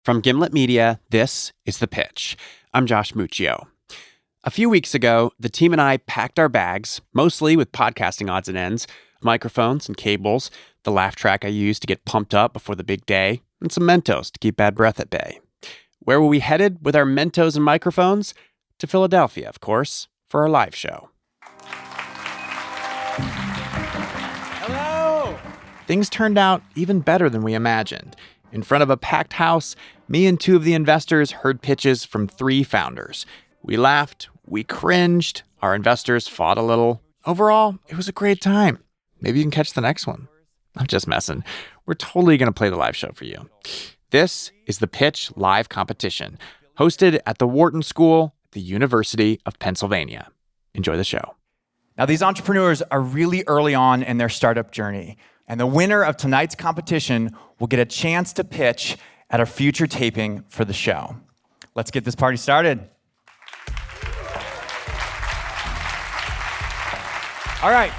From Gimlet Media, this is The Pitch. I'm Josh Muccio. A few weeks ago, the team and I packed our bags, mostly with podcasting odds and ends, microphones and cables, the laugh track I used to get pumped up before the big day, and some Mentos to keep bad breath at bay. Where were we headed with our Mentos and microphones? To Philadelphia, of course, for our live show. Hello! Things turned out even better than we imagined. In front of a packed house, me and two of the investors heard pitches from three founders. We laughed, we cringed, our investors fought a little. Overall, it was a great time. Maybe you can catch the next one. I'm just messing. We're totally going to play the live show for you. This is the Pitch Live Competition, hosted at the Wharton School, the University of Pennsylvania. Enjoy the show. Now, these entrepreneurs are really early on in their startup journey, and the winner of tonight's competition will get a chance to pitch at our future taping for the show. Let's get this party started. All right.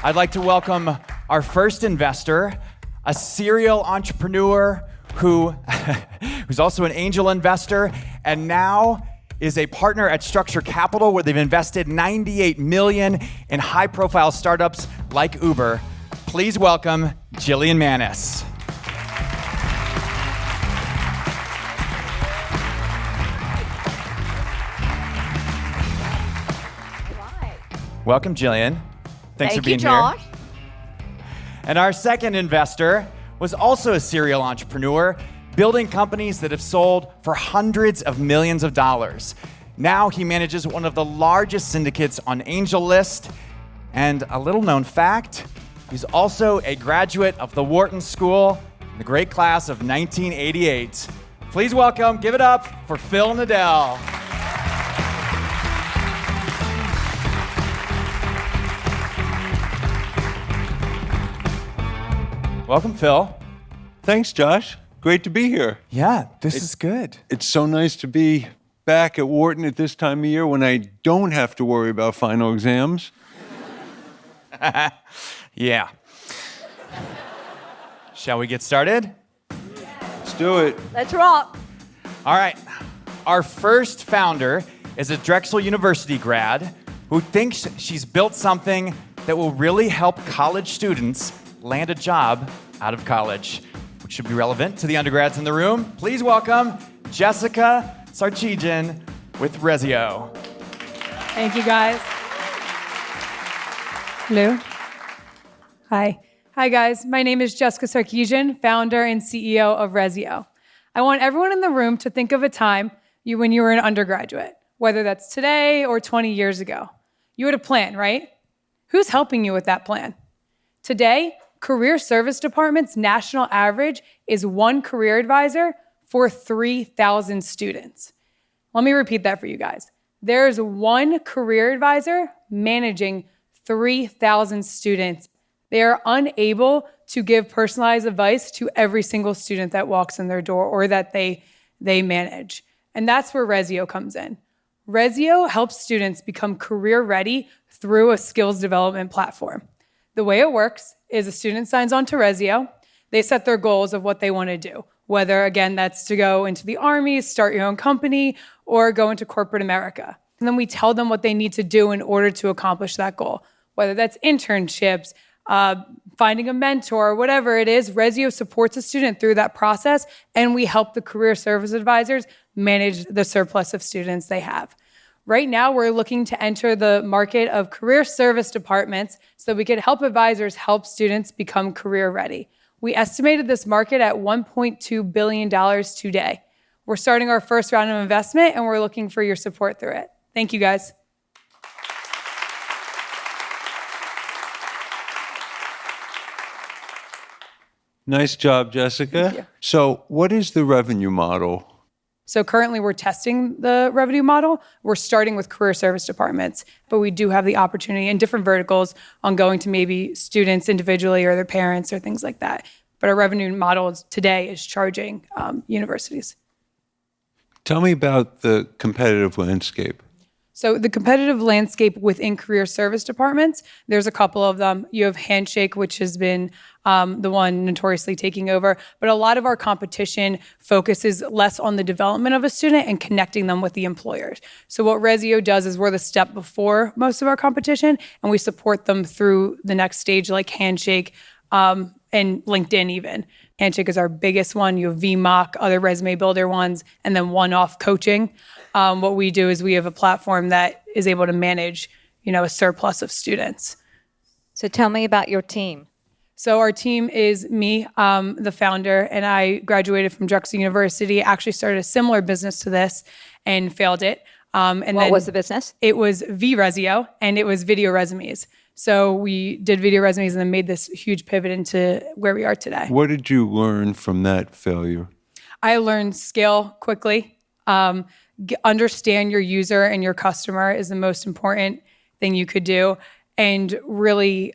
I'd like to welcome our first investor, a serial entrepreneur who's also an angel investor and now is a partner at Structure Capital, where they've invested $98 million in high-profile startups like Uber. Please welcome Jillian Manis. Welcome, Jillian. Thanks for being here. Thank you, Josh. And our second investor was also a serial entrepreneur, building companies that have sold for hundreds of millions of dollars. Now he manages one of the largest syndicates on AngelList. And a little known fact, he's also a graduate of the Wharton School in the great class of 1988. Please welcome, give it up for Phil Nadell. Welcome, Phil. Thanks, Josh. Great to be here. Yeah, this is good. It's so nice to be back at Wharton at this time of year when I don't have to worry about final exams. Yeah. Shall we get started? Let's do it. Let's rock. All right. Our first founder is a Drexel University grad who thinks she's built something that will really help college students land a job out of college, which should be relevant to the undergrads in the room. Please welcome Jessica Sarkeesian with Rezio. Thank you, guys. Hello. Hi. Hi, guys. My name is Jessica Sarkeesian, founder and CEO of Rezio. I want everyone in the room to think of a time when you were an undergraduate, whether that's today or 20 years ago. You had a plan, right? Who's helping you with that plan? Today, career service department's national average is one career advisor for 3,000 students. Let me repeat that for you guys. There's one career advisor managing 3,000 students. They are unable to give personalized advice to every single student that walks in their door or that they manage. And that's where Rezio comes in. Rezio helps students become career ready through a skills development platform. The way it works is a student signs on to Rezio. They set their goals of what they want to do, whether, again, that's to go into the Army, start your own company, or go into corporate America. And then we tell them what they need to do in order to accomplish that goal, whether that's internships, finding a mentor, whatever it is. Rezio supports a student through that process, and we help the career service advisors manage the surplus of students they have. Right now, we're looking to enter the market of career service departments so we can help advisors help students become career ready. We estimated this market at $1.2 billion today. We're starting our first round of investment, and we're looking for your support through it. Thank you, guys. Nice job, Jessica. Thank you. So what is the revenue model? So currently we're testing the revenue model. We're starting with career service departments, but we do have the opportunity in different verticals on going to maybe students individually or their parents or things like that. But our revenue model today is charging universities. Tell me about the competitive landscape. So the competitive landscape within career service departments, there's a couple of them. You have Handshake, which has been the one notoriously taking over. But a lot of our competition focuses less on the development of a student and connecting them with the employers. So what Resio does is we're the step before most of our competition, and we support them through the next stage like Handshake and LinkedIn even. Handshake is our biggest one. You have VMock, other resume builder ones, and then one-off coaching. What we do is we have a platform that is able to manage, a surplus of students. So tell me about your team. So our team is me, the founder, and I graduated from Drexel University, actually started a similar business to this and failed it. What was the business? It was VResio, and it was video resumes. So we did video resumes and then made this huge pivot into where we are today. What did you learn from that failure? I learned scale quickly. Understand your user and your customer is the most important thing you could do. And really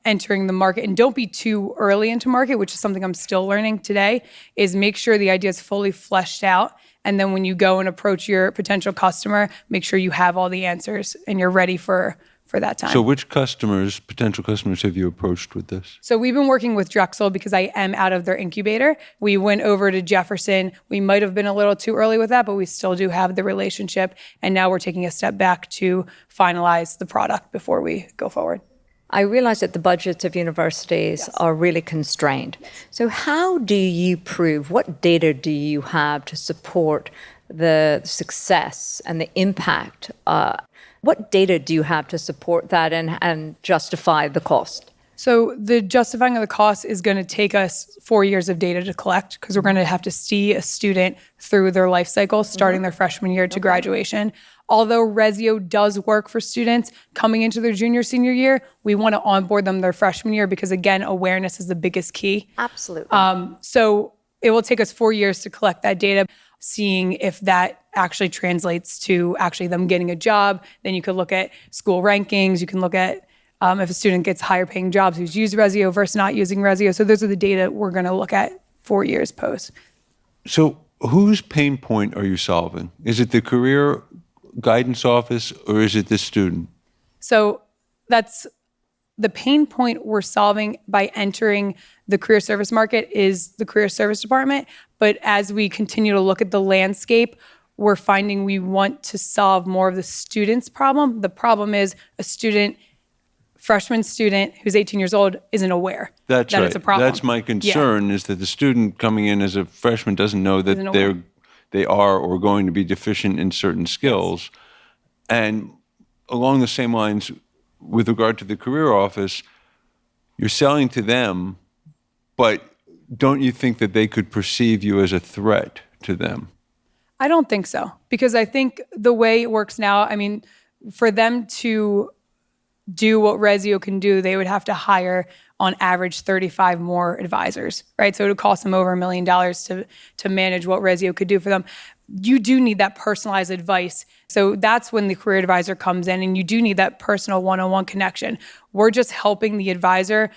entering the market. And don't be too early into market, which is something I'm still learning today, is make sure the idea is fully fleshed out. And then when you go and approach your potential customer, make sure you have all the answers and you're ready for that time. So which potential customers have you approached with this? So we've been working with Drexel because I am out of their incubator. We went over to Jefferson. We might have been a little too early with that, but we still do have the relationship. And now we're taking a step back to finalize the product before we go forward. I realize that the budgets of universities are really constrained. So how do you prove, what data do you have to support the success and the impact? What data do you have to support that and justify the cost? So the justifying of the cost is going to take us 4 years of data to collect because we're going to have to see a student through their life cycle, starting their freshman year to graduation. Although Resio does work for students coming into their junior, senior year, we want to onboard them their freshman year because, again, awareness is the biggest key. Absolutely. So it will take us 4 years to collect that data, seeing if that actually translates to actually them getting a job. Then you could look at school rankings. You can look at if a student gets higher paying jobs who's used Resio versus not using Resio. So those are the data we're going to look at 4 years post. So whose pain point are you solving? Is it the career guidance office or is it the student? So that's the pain point we're solving by entering the career service market is the career service department. But as we continue to look at the landscape, we're finding we want to solve more of the student's problem. The problem is freshman student who's 18 years old isn't aware that right. It's a problem. That's my concern, is that the student coming in as a freshman doesn't know that they are or going to be deficient in certain skills. Yes. And along the same lines, with regard to the career office, you're selling to them, but don't you think that they could perceive you as a threat to them? I don't think so, because I think the way it works now, for them to do what Resio can do, they would have to hire on average 35 more advisors, right? So it would cost them over $1 million to manage what Resio could do for them. You do need that personalized advice. So that's when the career advisor comes in, and you do need that personal one-on-one connection. We're just helping the advisor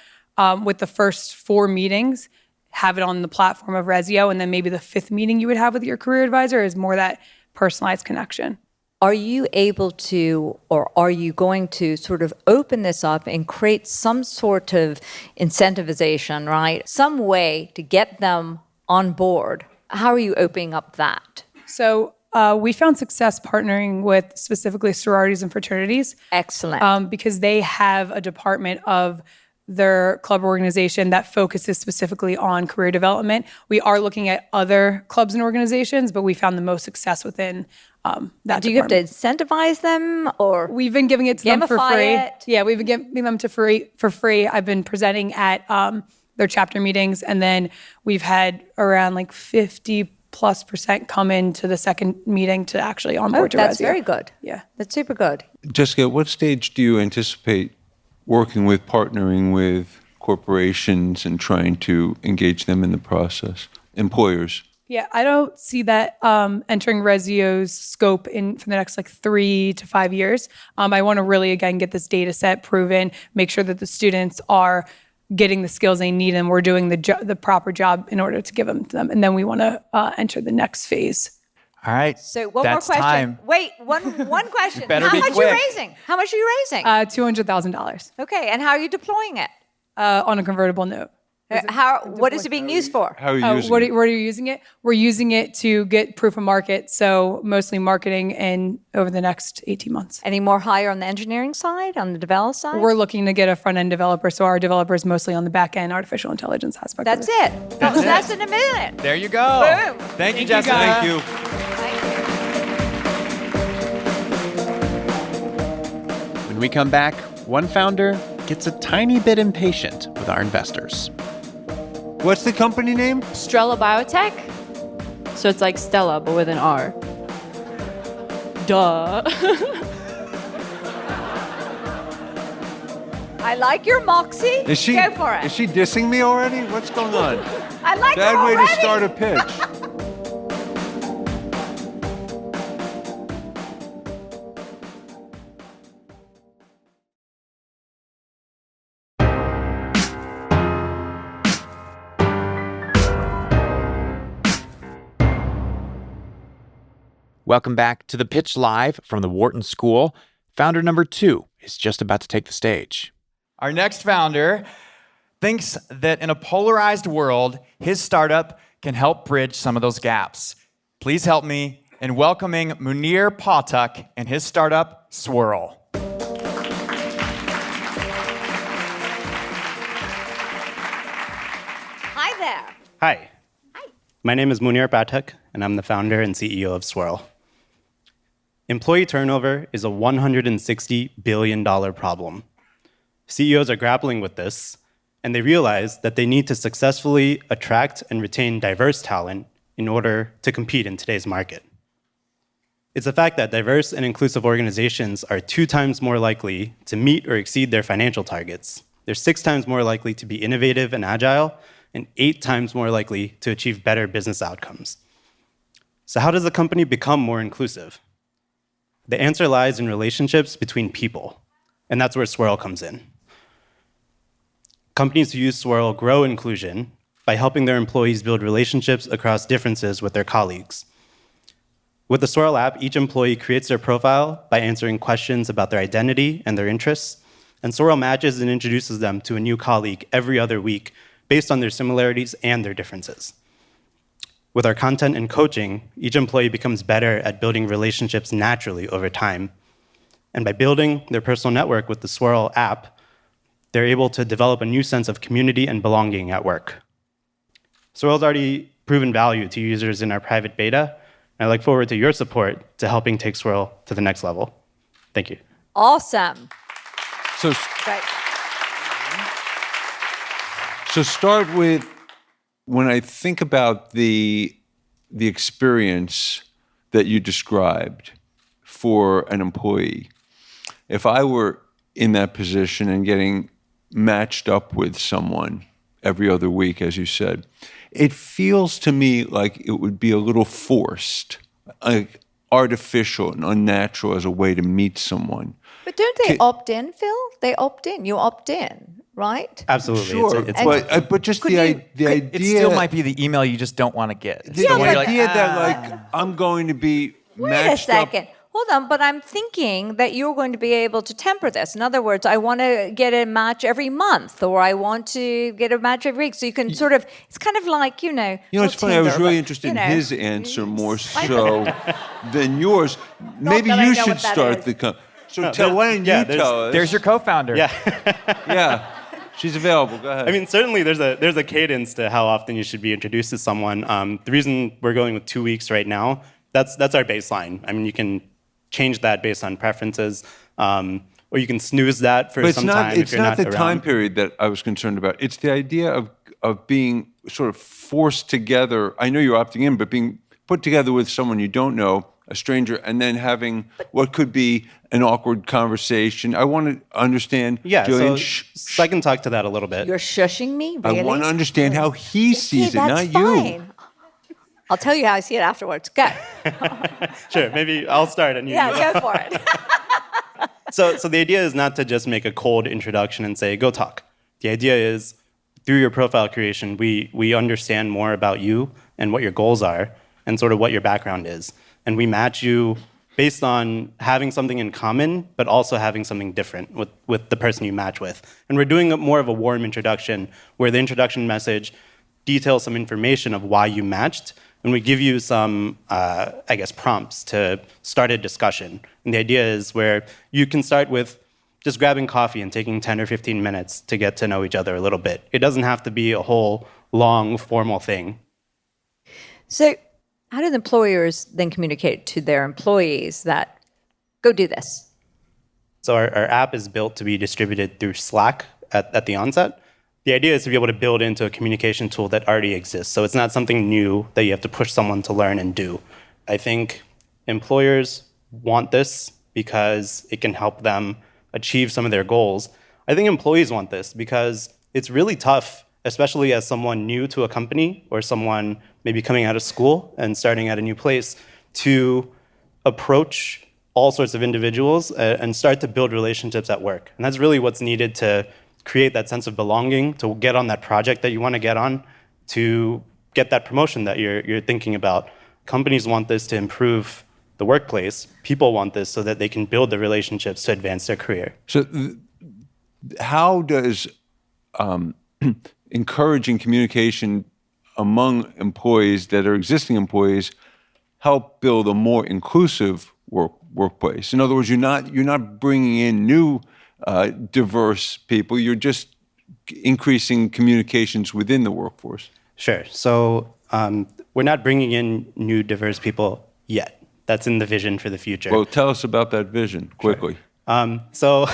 with the first 4 meetings, have it on the platform of Resio, and then maybe the 5th meeting you would have with your career advisor is more that personalized connection. Are you able to, or are you going to sort of open this up and create some sort of incentivization, right? Some way to get them on board? How are you opening up that? So we found success partnering with specifically sororities and fraternities. Excellent. Because they have a department of their club organization that focuses specifically on career development. We are looking at other clubs and organizations, but we found the most success within that Do you have to incentivize them, or we've been giving it to them for free? It? Yeah, we've been giving them for free. I've been presenting at their chapter meetings, and then we've had around 50+% come into the second meeting to actually onboard to Resio. That's very good. Yeah. That's super good. Jessica, at what stage do you anticipate partnering with corporations and trying to engage them in the process? Employers? Yeah, I don't see that entering Resio's scope for the next 3 to 5 years. I want to really, again, get this data set proven, make sure that the students are getting the skills they need, and we're doing the proper job in order to give them to them. And then we want to enter the next phase. All right. So one that's more question. Time. Wait, one question. better How be much quick. are you raising? How much are you raising? $200,000 Okay, and how are you deploying it? on a convertible note. What is it being used for? How are you using What it? are you using it? We're using it to get proof of market, so mostly marketing and over the next 18 months. Any more higher on the engineering side, on the develop side? We're looking to get a front-end developer, so our developer is mostly on the back-end artificial intelligence aspect. That's of it. it. That's in a minute. There you go. Boom. Thank you, you, Jessica. guys. Thank you. When we come back, one founder gets a tiny bit impatient with our investors. What's the company name? Strella Biotech. So it's like Stella, but with an R. Duh. I like your moxie. Is she? Go for it. Is she dissing me already? What's going on? I like Bad her way already. to start a pitch. Welcome back to The Pitch Live from the Wharton School. Founder number 2 is just about to take the stage. Our next founder thinks that in a polarized world, his startup can help bridge some of those gaps. Please help me in welcoming Munir Pathak and his startup, Swirl. Hi there. Hi. My name is Munir Pathak, and I'm the founder and CEO of Swirl. Employee turnover is a $160 billion problem. CEOs are grappling with this, and they realize that they need to successfully attract and retain diverse talent in order to compete in today's market. It's a fact that diverse and inclusive organizations are 2 times more likely to meet or exceed their financial targets. They're 6 times more likely to be innovative and agile, and 8 times more likely to achieve better business outcomes. So how does a company become more inclusive? The answer lies in relationships between people, and that's where Swirl comes in. Companies who use Swirl grow inclusion by helping their employees build relationships across differences with their colleagues. With the Swirl app, each employee creates their profile by answering questions about their identity and their interests, and Swirl matches and introduces them to a new colleague every other week based on their similarities and their differences. With our content and coaching, each employee becomes better at building relationships naturally over time. And by building their personal network with the Swirl app, they're able to develop a new sense of community and belonging at work. Swirl's already proven value to users in our private beta, and I look forward to your support to helping take Swirl to the next level. Thank you. Awesome. So, Great. so start with, when I think about the experience that you described for an employee, if I were in that position and getting matched up with someone every other week, as you said, it feels to me like it would be a little forced, like artificial and unnatural as a way to meet someone. But don't they opt in, Phil? They opt in. You opt in, right? Absolutely. Sure, but just the idea. It still might be the email you just don't want to get. The idea that like I'm going to be Wait a matched up. second. Hold on, but I'm thinking that you're going to be able to temper this. In other words, I want to get a match every month, or I want to get a match every week. So you can sort of, it's kind of like, You know, not it's funny. I was Tinder, really but, interested you in know. his answer more so than yours. Maybe that I you know should what that start is. the company. So why don't you tell us? There's your co-founder. Yeah. Yeah, she's available. Go ahead. I mean, certainly there's a cadence to how often you should be introduced to someone. The reason we're going with 2 weeks right now, that's our baseline. I mean, you can change that based on preferences, or you can snooze that for some time if you're not It's not the time around. period that I was concerned about. It's the idea of being sort of forced together. I know you're opting in, but being put together with someone you don't know, a stranger, and then having what could be an awkward conversation. I want to understand, Yeah, Julian, so I can talk to that a little bit. You're shushing me, really? I want to understand how he sees it, that's not you. fine. I'll tell you how I see it afterwards. Go. Sure, maybe I'll start and you. Yeah, go for it. So the idea is not to just make a cold introduction and say, go talk. The idea is, through your profile creation, we understand more about you and what your goals are and sort of what your background is. And we match you based on having something in common, but also having something different with the person you match with. And we're doing more of a warm introduction, where the introduction message details some information of why you matched, and we give you some, prompts to start a discussion. And the idea is where you can start with just grabbing coffee and taking 10 or 15 minutes to get to know each other a little bit. It doesn't have to be a whole long formal thing. So how do the employers then communicate to their employees that, go do this? So our app is built to be distributed through Slack at the onset. The idea is to be able to build into a communication tool that already exists. So it's not something new that you have to push someone to learn and do. I think employers want this because it can help them achieve some of their goals. I think employees want this because it's really tough, especially as someone new to a company or someone maybe coming out of school and starting at a new place, to approach all sorts of individuals and start to build relationships at work. And that's really what's needed to create that sense of belonging, to get on that project that you want to get on, to get that promotion that you're thinking about. Companies want this to improve the workplace. People want this so that they can build the relationships to advance their career. So how does encouraging communication among employees that are existing employees help build a more inclusive workplace? In other words, you're not bringing in new diverse people. You're just increasing communications within the workforce. Sure. So we're not bringing in new diverse people yet. That's in the vision for the future. Well, tell us about that vision quickly. Sure. So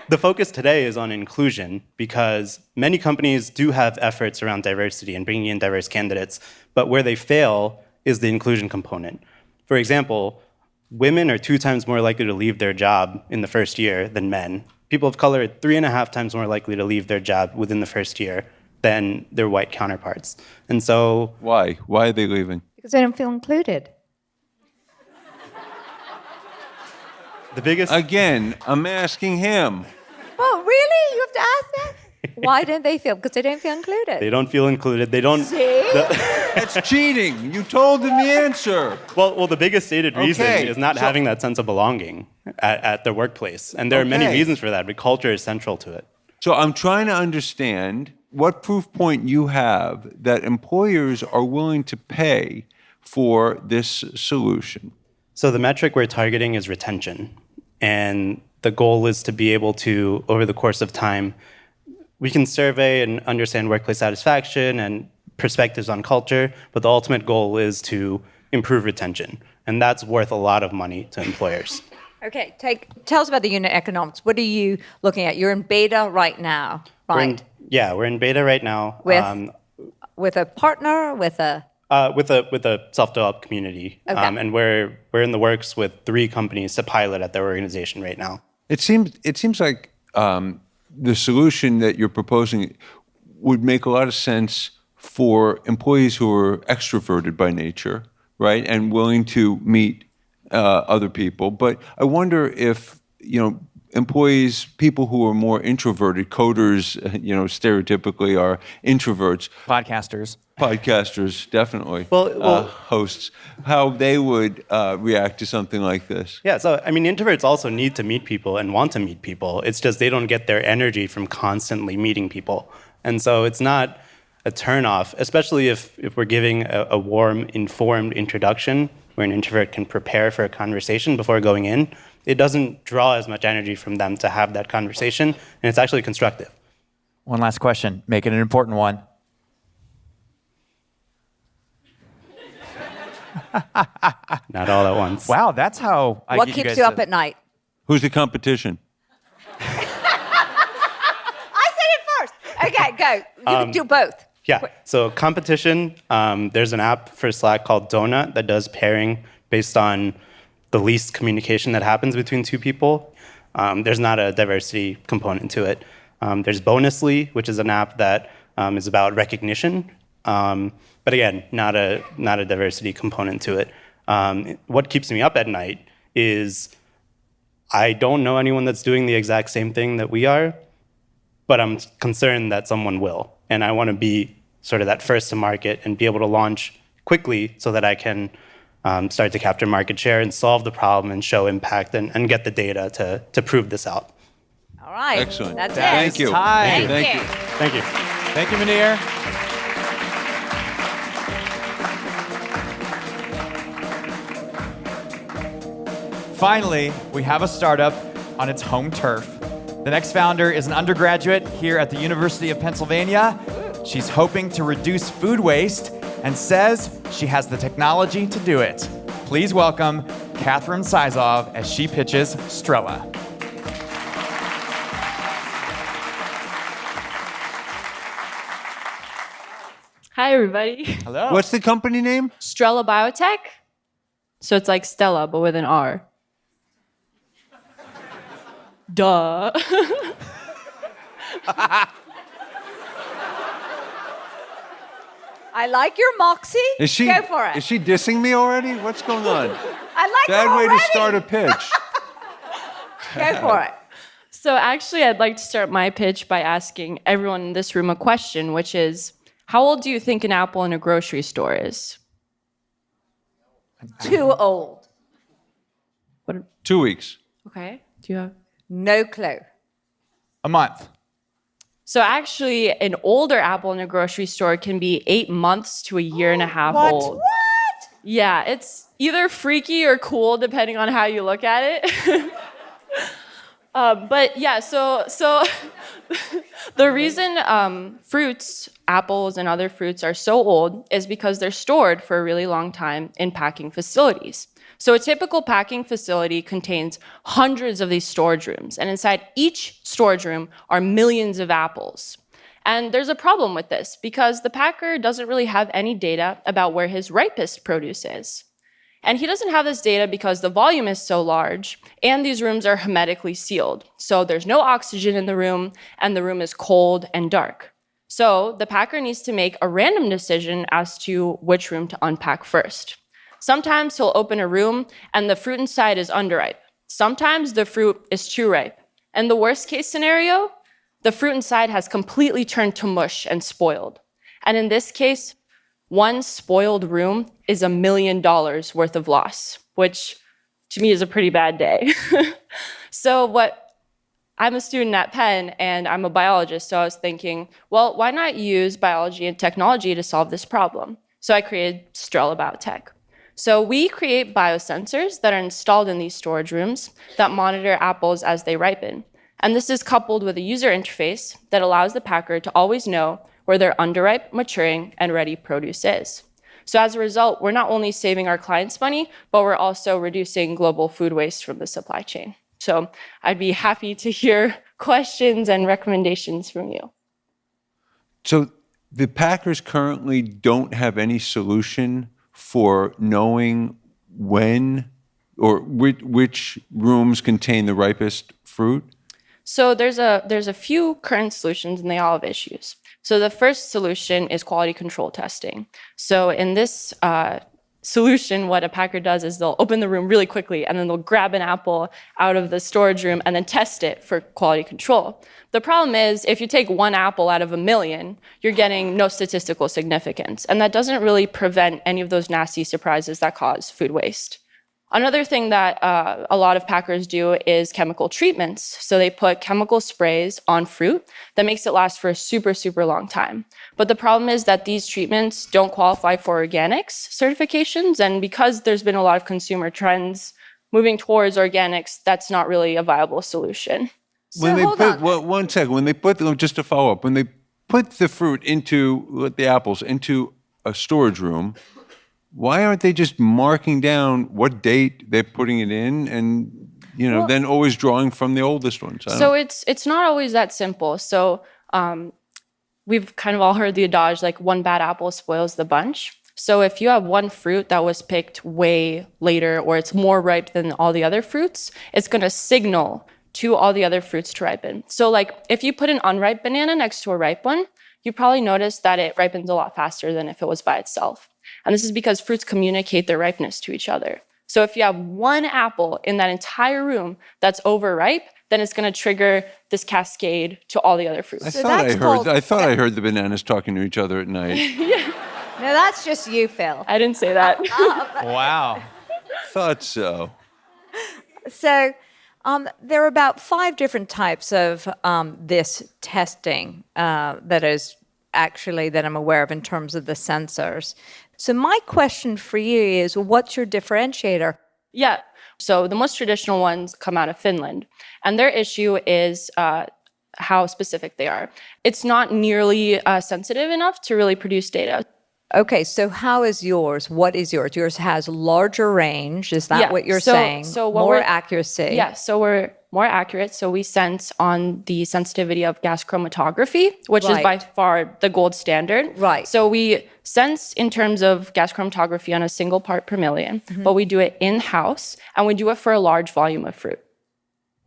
the focus today is on inclusion, because many companies do have efforts around diversity and bringing in diverse candidates, but where they fail is the inclusion component. For example, women are 2 times more likely to leave their job in the first year than men. People of color are 3.5 times more likely to leave their job within the first year than their white counterparts. And so... Why? Why are they leaving? Because they don't feel included. The biggest... Again, I'm asking him. Oh, really? You have to ask that? Why don't they feel? Because they don't feel included. They don't feel included. They don't... See? That's cheating. You told them the answer. Well, the biggest stated reason is not having that sense of belonging at their workplace. And there are many reasons for that, but culture is central to it. So I'm trying to understand what proof point you have that employers are willing to pay for this solution. So the metric we're targeting is retention. And the goal is to be able to, over the course of time, we can survey and understand workplace satisfaction and perspectives on culture, but the ultimate goal is to improve retention. And that's worth a lot of money to employers. Okay, tell us about the unit economics. What are you looking at? You're in beta right now, right? We're in beta right now. With a partner, with a self-developed community. Okay. And we're in the works with 3 companies to pilot at their organization right now. It seems like the solution that you're proposing would make a lot of sense for employees who are extroverted by nature, right, and willing to meet other people. But I wonder if, employees, people who are more introverted, coders, stereotypically are introverts. Podcasters, definitely. Well, hosts, how they would react to something like this. Yeah, so introverts also need to meet people and want to meet people. It's just they don't get their energy from constantly meeting people. And so it's not a turnoff, especially if we're giving a warm, informed introduction where an introvert can prepare for a conversation before going in. It doesn't draw as much energy from them to have that conversation, and it's actually constructive. One last question. Make it an important one. Not all at once. Wow, that's how I What get keeps guys you up at night? Who's the competition? I said it first. Okay, go. You can do both. Yeah, so competition, there's an app for Slack called Donut that does pairing based on the least communication that happens between 2 people. There's not a diversity component to it. There's Bonusly, which is an app that is about recognition, but again, not a diversity component to it. What keeps me up at night is I don't know anyone that's doing the exact same thing that we are, but I'm concerned that someone will. And I want to be sort of that first to market and be able to launch quickly so that I can start to capture market share and solve the problem and show impact and get the data to prove this out. All right. Excellent. That's Thank it. you. Time. Thank you. Thank you. Thank you, Munir. Finally, we have a startup on its home turf. The next founder is an undergraduate here at the University of Pennsylvania. She's hoping to reduce food waste and says she has the technology to do it. Please welcome Catherine Sizov as she pitches Strella. Hi, everybody. Hello. What's the company name? Strella Biotech. So it's like Stella, but with an R. Duh. I like your moxie. Go for it. Is she dissing me already? What's going on? I like Bad it way already. to start a pitch. Go for it. So actually, I'd like to start my pitch by asking everyone in this room a question, which is, how old do you think an apple in a grocery store is? Too old. 2 weeks. Okay. Do you have? No clue. A month. So actually, an older apple in a grocery store can be 8 months to a year and a half old. What? Yeah, it's either freaky or cool, depending on how you look at it. But yeah, so the reason fruits, apples, and other fruits are so old is because they're stored for a really long time in packing facilities. So a typical packing facility contains hundreds of these storage rooms, and inside each storage room are millions of apples. And there's a problem with this because the packer doesn't really have any data about where his ripest produce is. And he doesn't have this data because the volume is so large and these rooms are hermetically sealed. So there's no oxygen in the room and the room is cold and dark. So the packer needs to make a random decision as to which room to unpack first. Sometimes he'll open a room and the fruit inside is underripe. Sometimes the fruit is too ripe. And the worst case scenario, the fruit inside has completely turned to mush and spoiled. And in this case, one spoiled room is $1 million worth of loss, which to me is a pretty bad day. I'm a student at Penn and I'm a biologist, so I was thinking, well, why not use biology and technology to solve this problem? So I created Strella Biotech. So we create biosensors that are installed in these storage rooms that monitor apples as they ripen. And this is coupled with a user interface that allows the packer to always know where their underripe, maturing, and ready produce is. So as a result, we're not only saving our clients money, but we're also reducing global food waste from the supply chain. So I'd be happy to hear questions and recommendations from you. So the packers currently don't have any solution for knowing when or which rooms contain the ripest fruit? So there's a few current solutions and they all have issues. So the first solution is quality control testing. So in this solution, what a packer does is they'll open the room really quickly and then they'll grab an apple out of the storage room and then test it for quality control. The problem is if you take one apple out of 1 million, you're getting no statistical significance. And that doesn't really prevent any of those nasty surprises that cause food waste. Another thing that a lot of packers do is chemical treatments. So they put chemical sprays on fruit that makes it last for a super, super long time. But the problem is that these treatments don't qualify for organics certifications. And because there's been a lot of consumer trends moving towards organics, that's not really a viable solution. When they one second, when they put, just to follow up, when they put the fruit the apples into a storage room, why aren't they just marking down what date they're putting it in and, then always drawing from the oldest ones? So it's not always that simple. So we've kind of all heard the adage, like one bad apple spoils the bunch. So if you have one fruit that was picked way later or it's more ripe than all the other fruits, it's going to signal to all the other fruits to ripen. So like if you put an unripe banana next to a ripe one, you probably notice that it ripens a lot faster than if it was by itself. And this is because fruits communicate their ripeness to each other. So if you have one apple in that entire room that's overripe, then it's going to trigger this cascade to all the other fruits. I thought I heard the bananas talking to each other at night. No, that's just you, Phil. I didn't say that. Wow. Thought so. So there are about 5 different types of this testing that I'm aware of in terms of the sensors. So my question for you is, what's your differentiator? Yeah. So the most traditional ones come out of Finland, and their issue is how specific they are. It's not nearly sensitive enough to really produce data. Okay, so how is yours? What is yours? Yours has larger range. Is that what you're saying? So what more accuracy. Yeah, so we're more accurate. So we sense on the sensitivity of gas chromatography, which is by far the gold standard. Right. So we sense in terms of gas chromatography on a single part per million, but we do it in-house, and we do it for a large volume of fruit.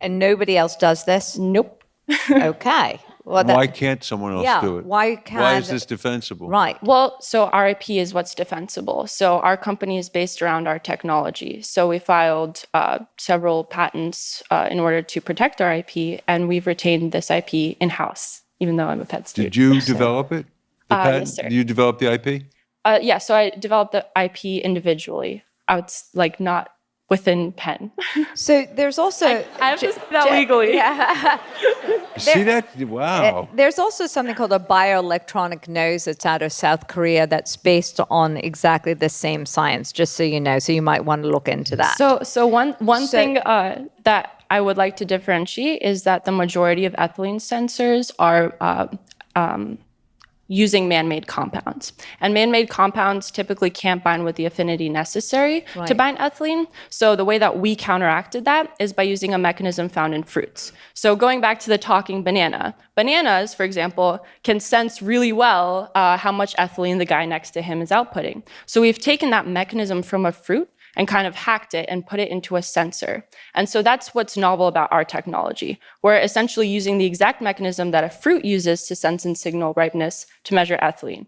And nobody else does this? Nope. Okay. Well, Why can't someone else do it? Why is this defensible? Right. Well, so our IP is what's defensible. So our company is based around our technology. So we filed several patents in order to protect our IP, and we've retained this IP in-house, even though I'm a pet student. Did you develop it? The patent? Yes, sir. You developed the IP? Yeah, so I developed the IP individually. Not within Penn. So there's also... I have to say that legally. Yeah. See that? Wow. There's also something called a bioelectronic nose that's out of South Korea that's based on exactly the same science, just so you know. So you might want to look into that. So one thing that I would like to differentiate is that the majority of ethylene sensors are using man-made compounds. And man-made compounds typically can't bind with the affinity necessary to bind ethylene. So the way that we counteracted that is by using a mechanism found in fruits. So going back to the talking banana, bananas, for example, can sense really well how much ethylene the guy next to him is outputting. So we've taken that mechanism from a fruit and kind of hacked it and put it into a sensor. And so that's what's novel about our technology. We're essentially using the exact mechanism that a fruit uses to sense and signal ripeness to measure ethylene.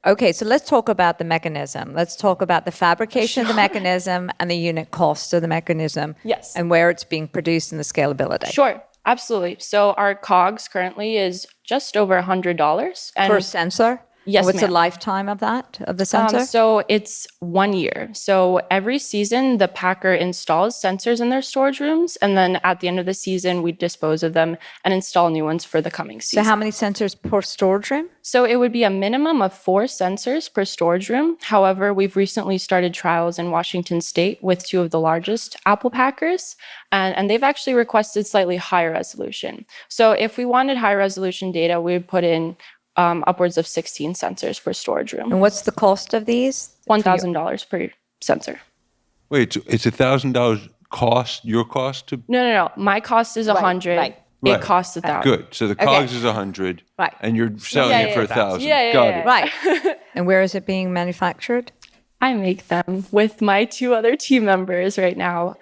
Okay, so let's talk about the mechanism. Let's talk about the fabrication of the mechanism and the unit cost of the mechanism. Yes. And where it's being produced and the scalability. Sure, absolutely. So our COGS currently is just over $100. Per sensor? Yes, What's the ma'am. lifetime of that, of the sensor? So it's 1 year. So every season, the packer installs sensors in their storage rooms, and then at the end of the season, we dispose of them and install new ones for the coming season. So how many sensors per storage room? So it would be a minimum of 4 sensors per storage room. However, we've recently started trials in Washington State with 2 of the largest apple packers, and they've actually requested slightly higher resolution. So if we wanted high resolution data, we would put in upwards of 16 sensors per storage room. And what's the cost of these? $1,000 per sensor. Wait, so it's $1,000 cost, your cost to? No. My cost is 100. right. It Right. costs 1,000. Good. So the COGS is 100. Right. And you're selling it for 1,000. Yeah, Got yeah. it. Right. And where is it being manufactured? I make them with my 2 other team members right now.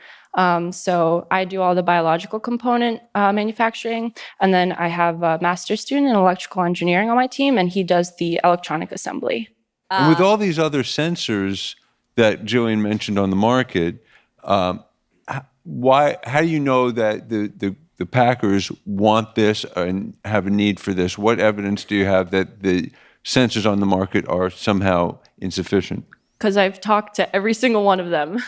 So I do all the biological component manufacturing, and then I have a master's student in electrical engineering on my team, and he does the electronic assembly. And with all these other sensors that Jillian mentioned on the market, how do you know that the packers want this and have a need for this? What evidence do you have that the sensors on the market are somehow insufficient? Because I've talked to every single one of them.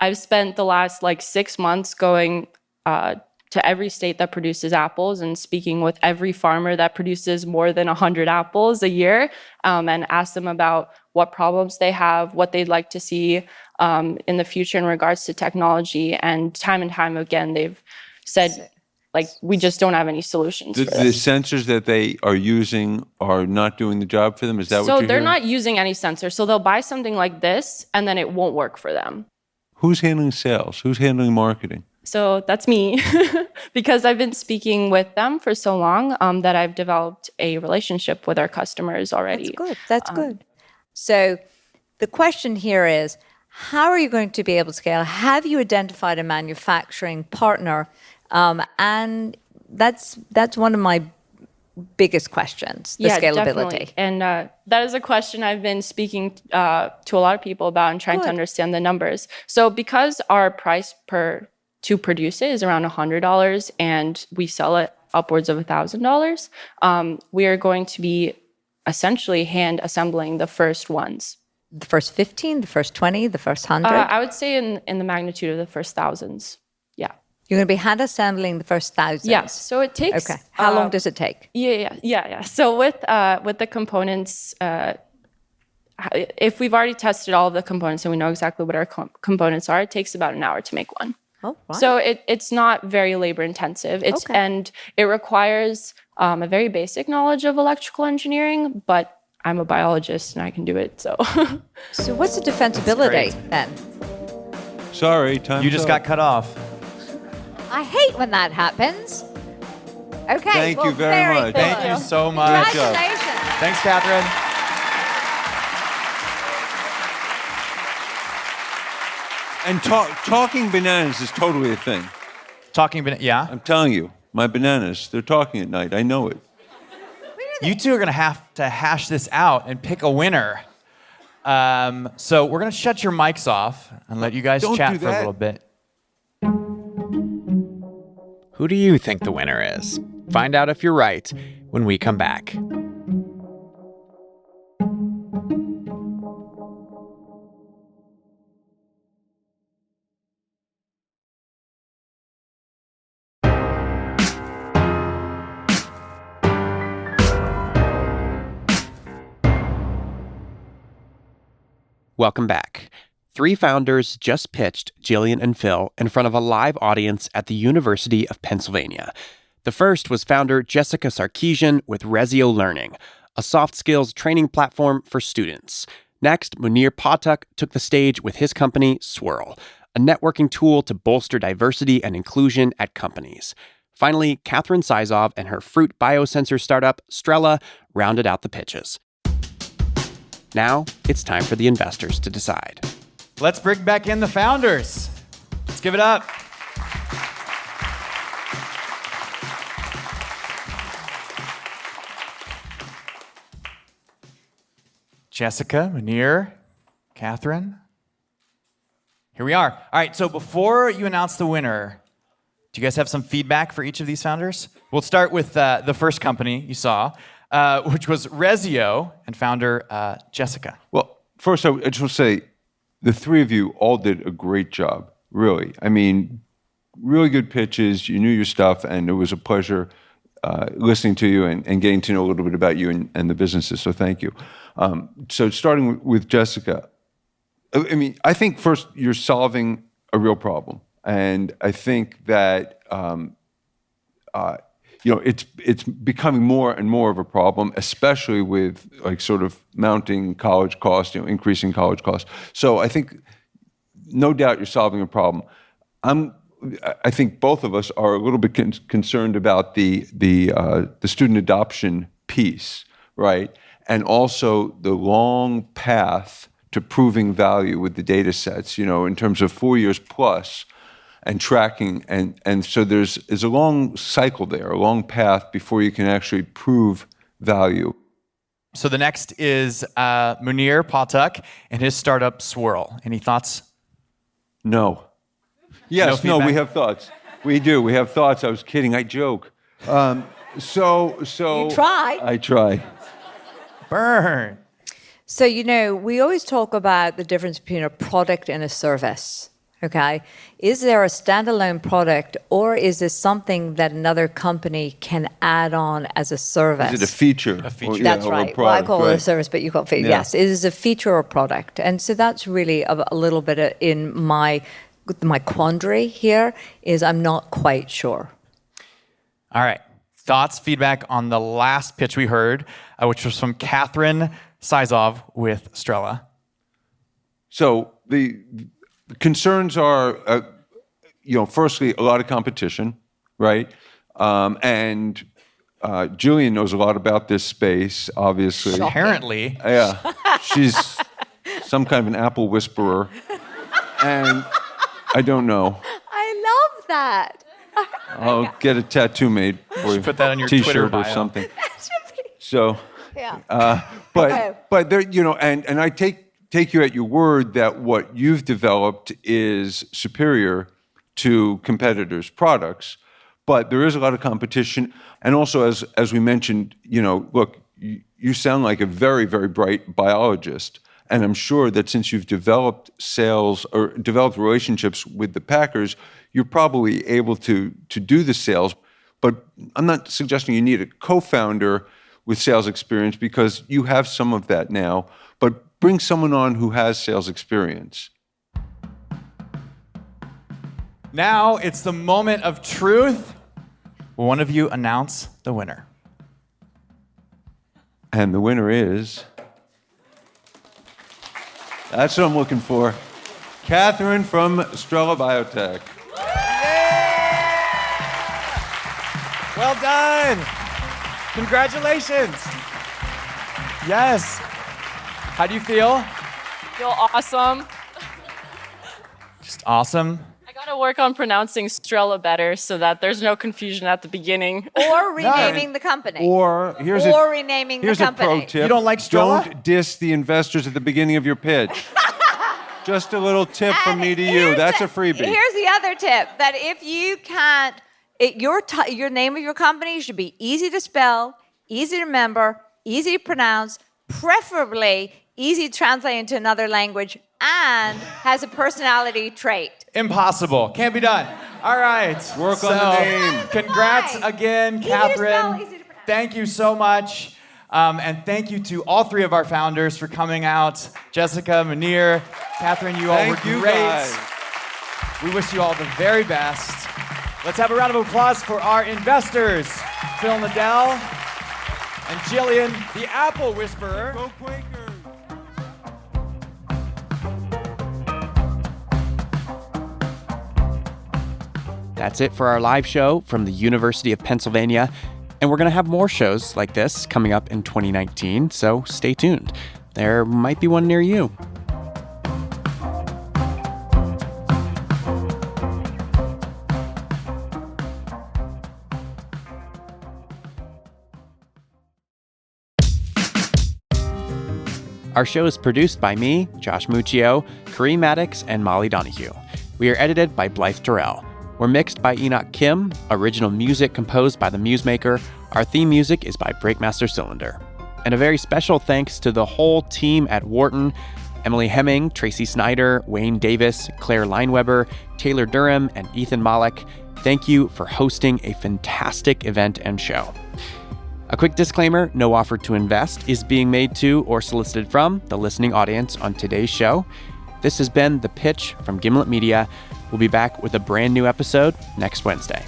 I've spent the last 6 months going to every state that produces apples and speaking with every farmer that produces more than 100 apples a year, and asked them about what problems they have, what they'd like to see in the future in regards to technology. And time again, they've said, we just don't have any solutions for The this. sensors that they are using are not doing the job for them? Is that what So you're they're hearing? not using any sensors. So they'll buy something like this, and then it won't work for them. Who's handling sales? Who's handling marketing? So that's me, because I've been speaking with them for so long that I've developed a relationship with our customers already. That's good. That's good. So the question here is, how are you going to be able to scale? Have you identified a manufacturing partner? And that's one of my biggest questions, the scalability. Definitely. And that is a question I've been speaking to a lot of people about and trying to understand the numbers. So because our price to produce it is around $100 and we sell it upwards of $1,000, we are going to be essentially hand assembling the first ones. The first 15, the first 20, the first 100? I would say in the magnitude of the first thousands. Yeah. You're going to be hand assembling the first thousands? Yes. So it takes... Okay. How long does it take? Yeah. So with the components, if we've already tested all of the components and we know exactly what our components are, it takes about an hour to make one. Oh, wow. So it's not very labor intensive. And it requires a very basic knowledge of electrical engineering, but I'm a biologist and I can do it, so. So what's the defensibility then? Sorry, time. You just got cut off. I hate when that happens. Okay. Thank you very much. Cool. Thank you so much. Congratulations. Thanks, Catherine. And talking bananas is totally a thing. Yeah? I'm telling you, my bananas, they're talking at night. I know it. You two are going to have to hash this out and pick a winner. So we're going to shut your mics off and let you guys chat for a little bit. Who do you think the winner is? Find out if you're right when we come back. Welcome back. Three founders just pitched Jillian and Phil in front of a live audience at the University of Pennsylvania. The first was founder Jessica Sarkeesian with Rezio Learning, a soft skills training platform for students. Next, Munir Pathak took the stage with his company, Swirl, a networking tool to bolster diversity and inclusion at companies. Finally, Catherine Sizov and her fruit biosensor startup, Strela, rounded out the pitches. Now, it's time for the investors to decide. Let's bring back in the founders. Let's give it up. Jessica, Munir, Catherine. Here we are. All right, so before you announce the winner, do you guys have some feedback for each of these founders? We'll start with the first company you saw, which was Rezio, and founder Jessica. Well, first, I just want to say the three of you all did a great job, really. I mean, really good pitches. You knew your stuff, and it was a pleasure listening to you and getting to know a little bit about you and the businesses, so thank you. So starting with Jessica, I mean, I think first you're solving a real problem. And I think that it's becoming more and more of a problem, especially with like sort of mounting college costs, increasing college costs. So I think, no doubt, you're solving a problem. I think both of us are a little bit concerned about the student adoption piece, right? And also the long path to proving value with the data sets, in terms of 4 years plus. And tracking, and so there's a long cycle there, a long path before you can actually prove value. So the next is Munir Pathak and his startup Swirl. Any thoughts? No. Yes, no, we have thoughts. We do. We have thoughts. I was kidding. I joke. So You try. I try. Burn. So, we always talk about the difference between a product and a service. Okay, is there a standalone product, or is this something that another company can add on as a service? Is it a feature? That's right. Well, I call it a service, but you call it feature. Yeah. Yes, it is a feature or product. And so that's really a little bit in my quandary here, is I'm not quite sure. All right. Thoughts, feedback on the last pitch we heard, which was from Catherine Sizov with Strela. So the concerns are, firstly, a lot of competition, right? And Jillian knows a lot about this space, obviously. Apparently. Yeah. She's some kind of an apple whisperer. And I don't know. I love that. I'll get a tattoo made for you. Put that on your T-shirt Twitter bio. or something. So, Yeah. but there, and I take you at your word that what you've developed is superior to competitors' products, but there is a lot of competition. And also, as we mentioned, look, you sound like a very, very bright biologist. And I'm sure that since you've developed sales or developed relationships with the Packers, you're probably able to do the sales. But I'm not suggesting you need a co-founder with sales experience because you have some of that now. But bring someone on who has sales experience. Now it's the moment of truth. Will one of you announce the winner? And the winner is... That's what I'm looking for. Catherine from Strela Biotech. Well done. Congratulations. Yes. How do you feel? Feel awesome. Just awesome. I gotta work on pronouncing Strela better so that there's no confusion at the beginning. Or renaming the company. Or here's renaming here's the company. a pro tip. You don't like Strela? Don't diss the investors at the beginning of your pitch. Just a little tip from me to you. That's a freebie. Here's the other tip, that if you can't, your name of your company should be easy to spell, easy to remember, easy to pronounce, preferably easy to translate into another language, and has a personality trait. Impossible. Can't be done. All right. Work on the name. Congrats again, Easy to spell, Catherine. easy to pronounce. Thank you so much. And thank you to all three of our founders for coming out. Jessica, Munir, Catherine, you all Thank were you, great. guys. We wish you all the very best. Let's have a round of applause for our investors, Phil Nadell and Jillian, the Apple Whisperer. Go Quakers. That's it for our live show from the University of Pennsylvania. And we're going to have more shows like this coming up in 2019, so stay tuned. There might be one near you. Our show is produced by me, Josh Muccio, Kareem Maddox, and Molly Donahue. We are edited by Blythe Terrell. We're mixed by Enoch Kim, original music composed by The Musemaker. Our theme music is by Breakmaster Cylinder. And a very special thanks to the whole team at Wharton: Emily Hemming, Tracy Snyder, Wayne Davis, Claire Lineweber, Taylor Durham, and Ethan Malik. Thank you for hosting a fantastic event and show. A quick disclaimer, no offer to invest is being made to or solicited from the listening audience on today's show. This has been The Pitch from Gimlet Media. We'll be back with a brand new episode next Wednesday.